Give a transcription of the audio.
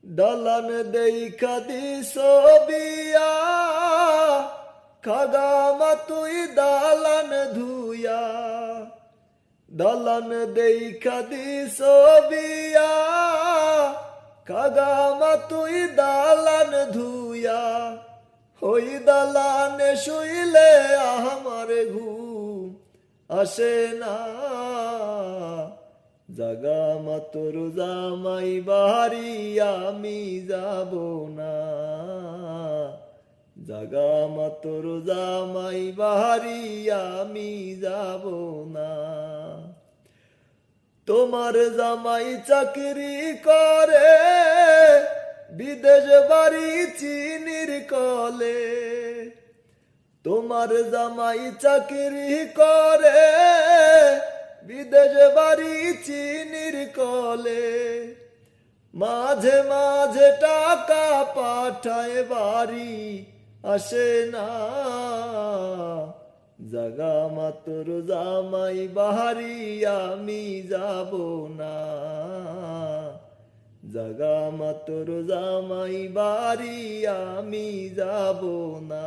দালান দেইখা দিস বিয়া, খাগামা তুই দালান ধুইয়া। দালান দেইখা দিস বিয়া, খাগামা তুই দালান ধুইয়া। ওই দালানে শুইলে আমার ঘুম আসে না। জাগা মাতর জামাই বাড়ি আমি যাব না। জাগা মাতর জামাই বাড়ি আমি যাব না। তোমার জামাই চাকরি করে বিদেশ বাড়ি চিনির কলে। তোমার জামাই চাকরি করে বিদেশ বাড়ি চিনির কলে। মাঝে মাঝে টাকা পাঠায় বাড়ি আসে না। জাগা মাতর জামাই বাড়ি আমি যাব না। জাগা মাতর জামাই বাড়ি আমি যাব না।